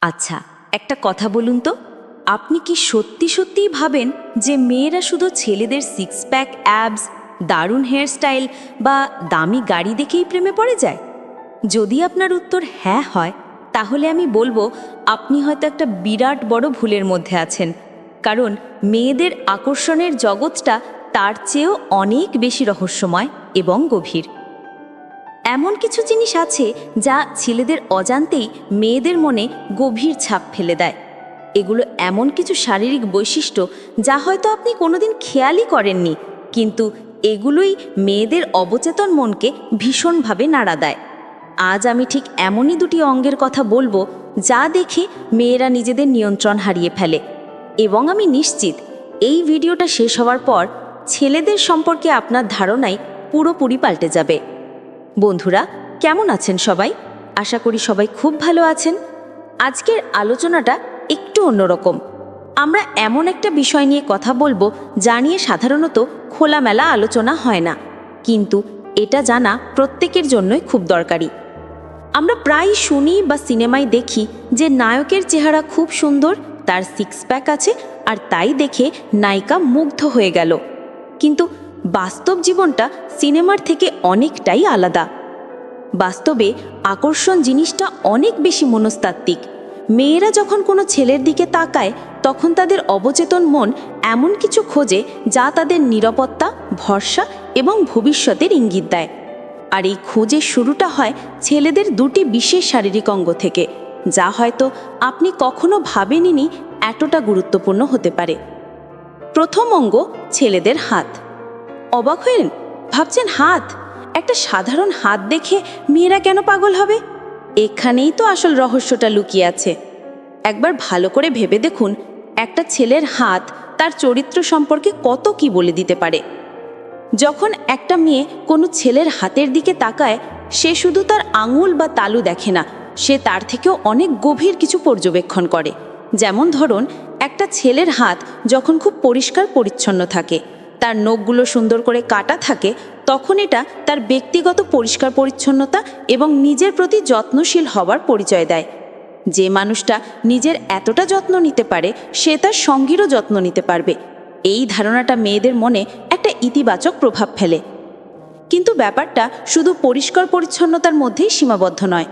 আচ্ছা, একটা কথা বলুন তো, আপনি কি সত্যি সত্যিই ভাবেন যে মেয়েরা শুধু ছেলেদের সিক্স প্যাক অ্যাবস, দারুণ হেয়ারস্টাইল বা দামি গাড়ি দেখেই প্রেমে পড়ে যায়? যদি আপনার উত্তর হ্যাঁ হয়, তাহলে আমি বলবো আপনি হয়তো একটা বিরাট বড় ভুলের মধ্যে আছেন। কারণ মেয়েদের আকর্ষণের জগৎটা তার চেয়েও অনেক বেশি রহস্যময় এবং গভীর। এমন কিছু জিনিস আছে যা ছেলেদের অজান্তেই মেয়েদের মনে গভীর ছাপ ফেলে দেয়। এগুলো এমন কিছু শারীরিক বৈশিষ্ট্য যা হয়তো আপনি কোনোদিন খেয়ালই করেননি, কিন্তু এগুলোই মেয়েদের অবচেতন মনকে ভীষণভাবে নাড়া দেয়। আজ আমি ঠিক এমনই দুটি অঙ্গের কথা বলবো যা দেখে মেয়েরা নিজেদের নিয়ন্ত্রণ হারিয়ে ফেলে। এবং আমি নিশ্চিত এই ভিডিওটা শেষ হওয়ার পর ছেলেদের সম্পর্কে আপনার ধারণাই পুরোপুরি পাল্টে যাবে। বন্ধুরা, কেমন আছেন সবাই? আশা করি সবাই খুব ভালো আছেন। আজকের আলোচনাটা একটু অন্যরকম। আমরা এমন একটা বিষয় নিয়ে কথা বলবো যা নিয়ে সাধারণত খোলামেলা আলোচনা হয় না, কিন্তু এটা জানা প্রত্যেকের জন্যই খুব দরকারি। আমরা প্রায় শুনি বা সিনেমায় দেখি যে নায়কের চেহারা খুব সুন্দর, তার সিক্স প্যাক আছে, আর তাই দেখে নায়িকা মুগ্ধ হয়ে গেল। কিন্তু বাস্তব জীবনটা সিনেমার থেকে অনেকটাই আলাদা। বাস্তবে আকর্ষণ জিনিসটা অনেক বেশি মনস্তাত্ত্বিক। মেয়েরা যখন কোনো ছেলের দিকে তাকায়, তখন তাদের অবচেতন মন এমন কিছু খোঁজে যা তাদের নিরাপত্তা, ভরসা এবং ভবিষ্যতের ইঙ্গিত দেয়। আর এই খোঁজের শুরুটা হয় ছেলেদের দুটি বিশেষ শারীরিক অঙ্গ থেকে, যা হয়তো আপনি কখনো ভাবেননি এতটা গুরুত্বপূর্ণ হতে পারে। প্রথম অঙ্গ ছেলেদের হাত। অবাক হলেন? ভাবছেন হাত? একটা সাধারণ হাত দেখে মেয়েরা কেন পাগল হবে? এখানেই তো আসল রহস্যটা লুকিয়ে আছে। একবার ভালো করে ভেবে দেখুন, একটা ছেলের হাত তার চরিত্র সম্পর্কে কত কি বলে দিতে পারে। যখন একটা মেয়ে কোনো ছেলের হাতের দিকে তাকায়, সে শুধু তার আঙুল বা তালু দেখে না, সে তার থেকেও অনেক গভীর কিছু পর্যবেক্ষণ করে। যেমন ধরুন, একটা ছেলের হাত যখন খুব পরিষ্কার পরিচ্ছন্ন থাকে, তার নখগুলো সুন্দর করে কাটা থাকে, তখন এটা তার ব্যক্তিগত পরিষ্কার পরিচ্ছন্নতা এবং নিজের প্রতি যত্নশীল হওয়ার পরিচয় দেয়। যে মানুষটা নিজের এতটা যত্ন নিতে পারে, সে তার সঙ্গীরও যত্ন নিতে পারবে। এই ধারণাটা মেয়েদের মনে একটা ইতিবাচক প্রভাব ফেলে। কিন্তু ব্যাপারটা শুধু পরিষ্কার পরিচ্ছন্নতার মধ্যেই সীমাবদ্ধ নয়।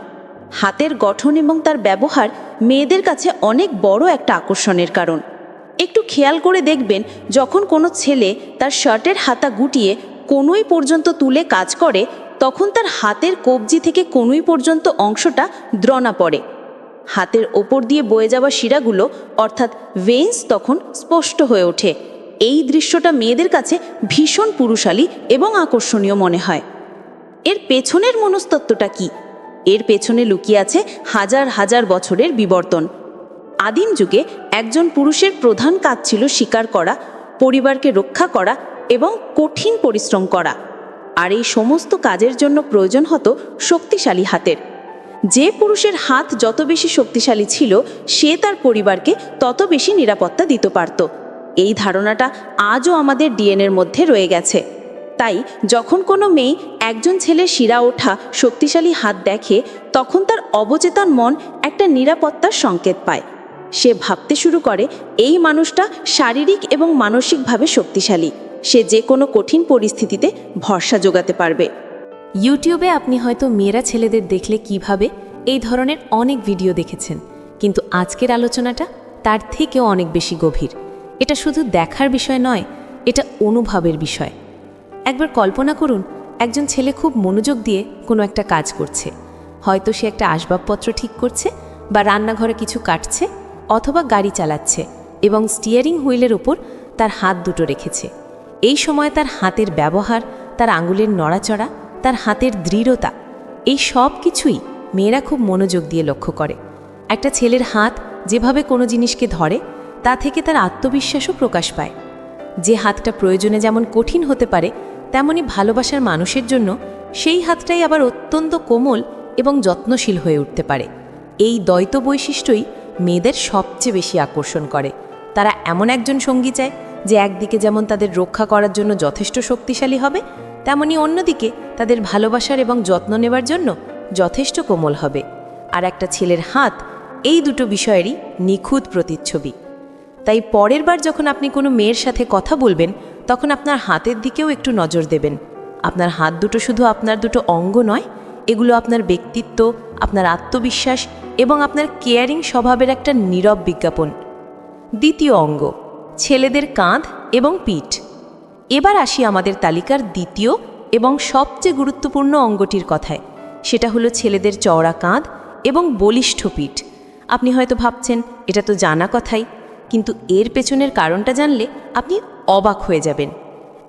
হাতের গঠন এবং তার ব্যবহার মেয়েদের কাছে অনেক বড় একটা আকর্ষণের কারণ। একটু খেয়াল করে দেখবেন, যখন কোনো ছেলে তার শার্টের হাতা গুটিয়ে কনুই পর্যন্ত তুলে কাজ করে, তখন তার হাতের কবজি থেকে কনুই পর্যন্ত অংশটা দ্রণা পড়ে। হাতের ওপর দিয়ে বয়ে যাওয়া শিরাগুলো অর্থাৎ ভেইনস তখন স্পষ্ট হয়ে ওঠে। এই দৃশ্যটা মেয়েদের কাছে ভীষণ পুরুষালী এবং আকর্ষণীয় মনে হয়। এর পেছনের মনস্তত্ত্বটা কি? এর পেছনে লুকিয়ে আছে হাজার হাজার বছরের বিবর্তন। আদিম যুগে একজন পুরুষের প্রধান কাজ ছিল শিকার করা, পরিবারকে রক্ষা করা এবং কঠিন পরিশ্রম করা। আর এই সমস্ত কাজের জন্য প্রয়োজন হতো শক্তিশালী হাতের। যে পুরুষের হাত যত বেশি শক্তিশালী ছিল, সে তার পরিবারকে তত বেশি নিরাপত্তা দিতে পারত। এই ধারণাটা আজও আমাদের ডিএনএর মধ্যে রয়ে গেছে। তাই যখন কোনো মেয়ে একজন ছেলের শিরা ওঠা শক্তিশালী হাত দেখে, তখন তার অবচেতন মন একটা নিরাপত্তার সংকেত পায়। সে ভাবতে শুরু করে, এই মানুষটা শারীরিক এবং মানসিকভাবে শক্তিশালী, সে যে কোনো কঠিন পরিস্থিতিতে ভরসা জোগাতে পারবে। ইউটিউবে আপনি হয়তো মেয়েরা ছেলেদের দেখলে কিভাবে এই ধরনের অনেক ভিডিও দেখেছেন, কিন্তু আজকের আলোচনাটা তার থেকেও অনেক বেশি গভীর। এটা শুধু দেখার বিষয় নয়, এটা অনুভবের বিষয়। একবার কল্পনা করুন, একজন ছেলে খুব মনোযোগ দিয়ে কোনো একটা কাজ করছে। হয়তো সে একটা আসবাবপত্র ঠিক করছে, বা রান্নাঘরে কিছু কাটছে, অথবা গাড়ি চালাচ্ছে এবং স্টিয়ারিং হুইলের ওপর তার হাত দুটো রেখেছে। এই সময় তার হাতের ব্যবহার, তার আঙুলের নড়াচড়া, তার হাতের দৃঢ়তা, এই সব কিছুই মেয়েরা খুব মনোযোগ দিয়ে লক্ষ্য করে। একটা ছেলের হাত যেভাবে কোনো জিনিসকে ধরে, তা থেকে তার আত্মবিশ্বাসও প্রকাশ পায়। যে হাতটা প্রয়োজনে যেমন কঠিন হতে পারে, তেমনি ভালোবাসার মানুষের জন্য সেই হাতটাই আবার অত্যন্ত কোমল এবং যত্নশীল হয়ে উঠতে পারে। এই দ্বৈত বৈশিষ্ট্যই মেয়েদের সবচেয়ে বেশি আকর্ষণ করে। তারা এমন একজন সঙ্গী চায় যে একদিকে যেমন তাদের রক্ষা করার জন্য যথেষ্ট শক্তিশালী হবে, তেমনি অন্যদিকে তাদের ভালোবাসার এবং যত্ন নেবার জন্য যথেষ্ট কোমল হবে। আর একটা ছেলের হাত এই দুটো বিষয়েরই নিখুঁত প্রতিচ্ছবি। তাই পরের বার যখন আপনি কোনো মেয়ের সাথে কথা বলবেন, তখন আপনার হাতের দিকেও একটু নজর দেবেন। আপনার হাত দুটো শুধু আপনার দুটো অঙ্গ নয়, এগুলো আপনার ব্যক্তিত্ব, আপনার আত্মবিশ্বাস এবং আপনার কেয়ারিং স্বভাবের একটা নীরব বিজ্ঞাপন। দ্বিতীয় অঙ্গ, ছেলেদের কাঁধ এবং পিঠ। এবার আসি আমাদের তালিকার দ্বিতীয় এবং সবচেয়ে গুরুত্বপূর্ণ অঙ্গটির কথায়। সেটা হলো ছেলেদের চওড়া কাঁধ এবং বলিষ্ঠ পিঠ। আপনি হয়তো ভাবছেন এটা তো জানা কথাই, কিন্তু এর পেছনের কারণটা জানলে আপনি অবাক হয়ে যাবেন।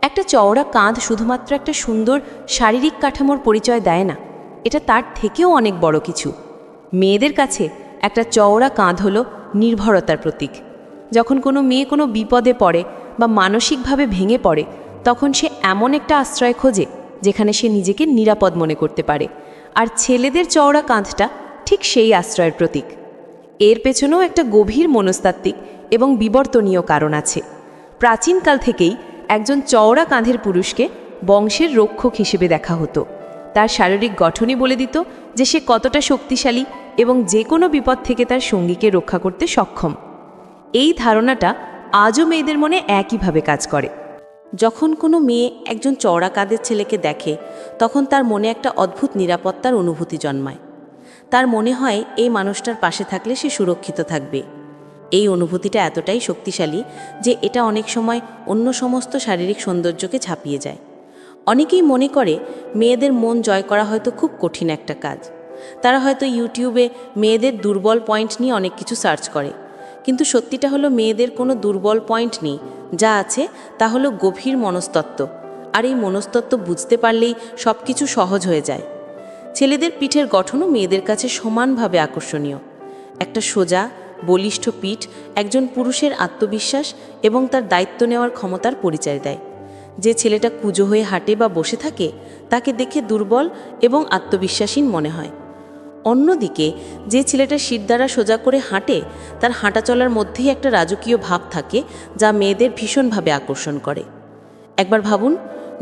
একটা চওড়া কাঁধ শুধুমাত্র একটা সুন্দর শারীরিক কাঠামোর পরিচয় দেয় না, এটা তার থেকেও অনেক বড় কিছু। মেয়েদের কাছে একটা চওড়া কাঁধ হলো নির্ভরতার প্রতীক। যখন কোনো মেয়ে কোনো বিপদে পড়ে বা মানসিকভাবে ভেঙে পড়ে, তখন সে এমন একটা আশ্রয় খোঁজে যেখানে সে নিজেকে নিরাপদ মনে করতে পারে। আর ছেলেদের চওড়া কাঁধটা ঠিক সেই আশ্রয়ের প্রতীক। এর পেছনেও একটা গভীর মনস্তাত্ত্বিক এবং বিবর্তনীয় কারণ আছে। প্রাচীনকাল থেকেই একজন চওড়া কাঁধের পুরুষকে বংশের রক্ষক হিসেবে দেখা হতো। তার শারীরিক গঠনই বলে দিত যে সে কতটা শক্তিশালী এবং যে কোনো বিপদ থেকে তার সঙ্গীকে রক্ষা করতে সক্ষম। এই ধারণাটা আজও মেয়েদের মনে একইভাবে কাজ করে। যখন কোনো মেয়ে একজন চওড়া কাঁধের ছেলেকে দেখে, তখন তার মনে একটা অদ্ভুত নিরাপত্তার অনুভূতি জন্মায়। তার মনে হয় এই মানুষটার পাশে থাকলে সে সুরক্ষিত থাকবে। এই অনুভূতিটা এতটাই শক্তিশালী যে এটা অনেক সময় অন্য সমস্ত শারীরিক সৌন্দর্যকে ছাপিয়ে যায়। অনেকেই মনে করে মেয়েদের মন জয় করা হয়তো খুব কঠিন একটা কাজ। তারা হয়তো ইউটিউবে মেয়েদের দুর্বল পয়েন্ট নিয়ে অনেক কিছু সার্চ করে, কিন্তু সত্যিটা হলো মেয়েদের কোনো দুর্বল পয়েন্ট নেই। যা আছে তা হলো গভীর মনস্তত্ত্ব, আর এই মনস্তত্ত্ব বুঝতে পারলেই সব কিছু সহজ হয়ে যায়। ছেলেদের পিঠের গঠনও মেয়েদের কাছে সমানভাবে আকর্ষণীয়। একটা সোজা বলিষ্ঠ পিঠ একজন পুরুষের আত্মবিশ্বাস এবং তার দায়িত্ব নেওয়ার ক্ষমতার পরিচয় দেয়। যে ছেলেটা কুঁজো হয়ে হাঁটে বা বসে থাকে, তাকে দেখে দুর্বল এবং আত্মবিশ্বাসহীন মনে হয়। অন্যদিকে যে ছেলেটা শির দ্বারা সোজা করে হাঁটে, তার হাঁটা চলার মধ্যেই একটা রাজকীয় ভাব থাকে যা মেয়েদের ভীষণভাবে আকর্ষণ করে। একবার ভাবুন,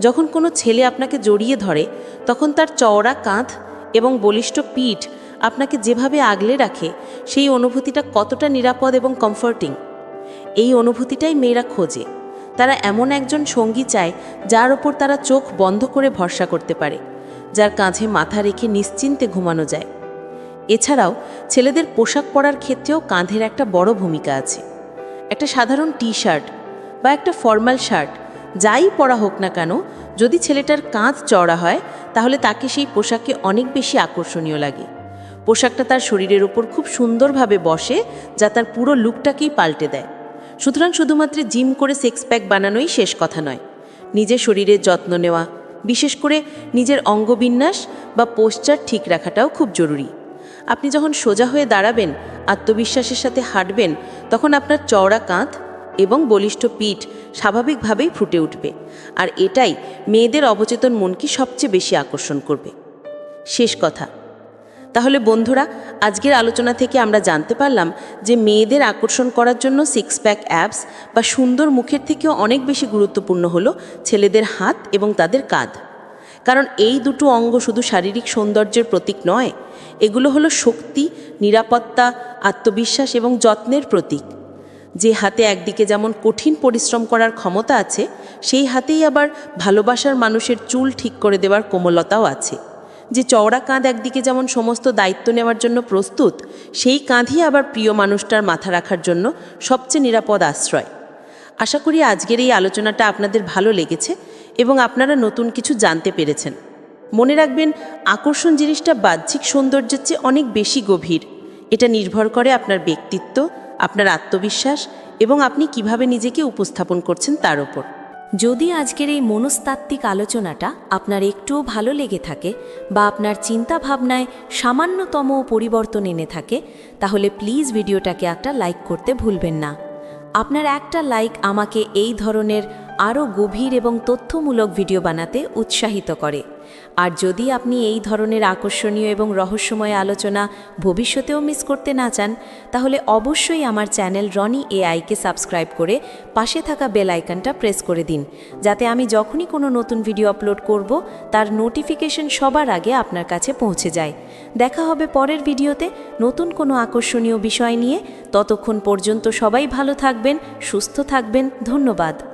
যখন কোনো ছেলে আপনাকে জড়িয়ে ধরে, তখন তার চওড়া কাঁধ এবং বলিষ্ঠ পিঠ আপনাকে যেভাবে আগলে রাখে, সেই অনুভূতিটা কতটা নিরাপদ এবং কমফর্টিং। এই অনুভূতিটাই মেয়েরা খোঁজে। তারা এমন একজন সঙ্গী চায় যার ওপর তারা চোখ বন্ধ করে ভরসা করতে পারে, যার কাঁধে মাথা রেখে নিশ্চিন্তে ঘুমানো যায়। এছাড়াও ছেলেদের পোশাক পরার ক্ষেত্রেও কাঁধের একটা বড় ভূমিকা আছে। একটা সাধারণ টি শার্ট বা একটা ফর্মাল শার্ট যাই পরা হোক না কেন, যদি ছেলেটার কাঁধ চওড়া হয়, তাহলে তাকে সেই পোশাকে অনেক বেশি আকর্ষণীয় লাগে। পোশাকটা তার শরীরের ওপর খুব সুন্দরভাবে বসে, যা তার পুরো লুকটাকেই পাল্টে দেয়। সুতরাং শুধুমাত্র জিম করে সিক্স প্যাক বানানোই শেষ কথা নয়। নিজের শরীরের যত্ন নেওয়া, বিশেষ করে নিজের অঙ্গবিন্যাস বা পোশ্চার ঠিক রাখাটাও খুব জরুরি। আপনি যখন সোজা হয়ে দাঁড়াবেন, আত্মবিশ্বাসের সাথে হাঁটবেন, তখন আপনার চওড়া কাঁধ এবং বলিষ্ঠ পিঠ স্বাভাবিকভাবেই ফুটে উঠবে, আর এটাই মেয়েদের অবচেতন মনকে সবচেয়ে বেশি আকর্ষণ করবে। শেষ কথা, তাহলে বন্ধুরা, আজকের আলোচনা থেকে আমরা জানতে পারলাম যে মেয়েদের আকর্ষণ করার জন্য সিক্স প্যাক অ্যাবস বা সুন্দর মুখের থেকেও অনেক বেশি গুরুত্বপূর্ণ হলো ছেলেদের হাত এবং তাদের কাঁধ। কারণ এই দুটো অঙ্গ শুধু শারীরিক সৌন্দর্যের প্রতীক নয়, এগুলো হলো শক্তি, নিরাপত্তা, আত্মবিশ্বাস এবং যত্নের প্রতীক। যে হাতে একদিকে যেমন কঠিন পরিশ্রম করার ক্ষমতা আছে, সেই হাতেই আবার ভালোবাসার মানুষের চুল ঠিক করে দেওয়ার কোমলতাও আছে। যে চওড়া কাঁধ একদিকে যেমন সমস্ত দায়িত্ব নেওয়ার জন্য প্রস্তুত, সেই কাঁধই আবার প্রিয় মানুষটার মাথা রাখার জন্য সবচেয়ে নিরাপদ আশ্রয়। আশা করি আজকের এই আলোচনাটা আপনাদের ভালো লেগেছে এবং আপনারা নতুন কিছু জানতে পেরেছেন। মনে রাখবেন, আকর্ষণ জিনিসটা বাহ্যিক সৌন্দর্যের চেয়ে অনেক বেশি গভীর। এটা নির্ভর করে আপনার ব্যক্তিত্ব, আপনার আত্মবিশ্বাস এবং আপনি কিভাবে নিজেকে উপস্থাপন করছেন তার ওপর। যদি আজকের এই মনস্তাত্ত্বিক আলোচনাটা আপনার একটুও ভালো লেগে থাকে বা আপনার চিন্তা ভাবনায় সামান্যতম পরিবর্তন এনে থাকে, তাহলে প্লিজ ভিডিওটাকে একটা লাইক করতে ভুলবেন না। আপনার একটা লাইক আমাকে এই ধরনের আরও গভীর এবং তথ্যমূলক ভিডিও বানাতে উৎসাহিত করে আর যদি আপনি এই ধরনের আকর্ষণীয় এবং রহস্যময় আলোচনা ভবিষ্যতেও মিস করতে না চান, তাহলে অবশ্যই আমার চ্যানেল রনি এআইকে সাবস্ক্রাইব করে পাশে থাকা বেল আইকনটা প্রেস করে দিন, যাতে আমি যখনই কোনো নতুন ভিডিও আপলোড করব তার নোটিফিকেশন সবার আগে আপনার কাছে পৌঁছে যায়। দেখা হবে পরের ভিডিওতে নতুন কোনো আকর্ষণীয় বিষয় নিয়ে। ততক্ষণ পর্যন্ত সবাই ভালো থাকবেন, সুস্থ থাকবেন। ধন্যবাদ।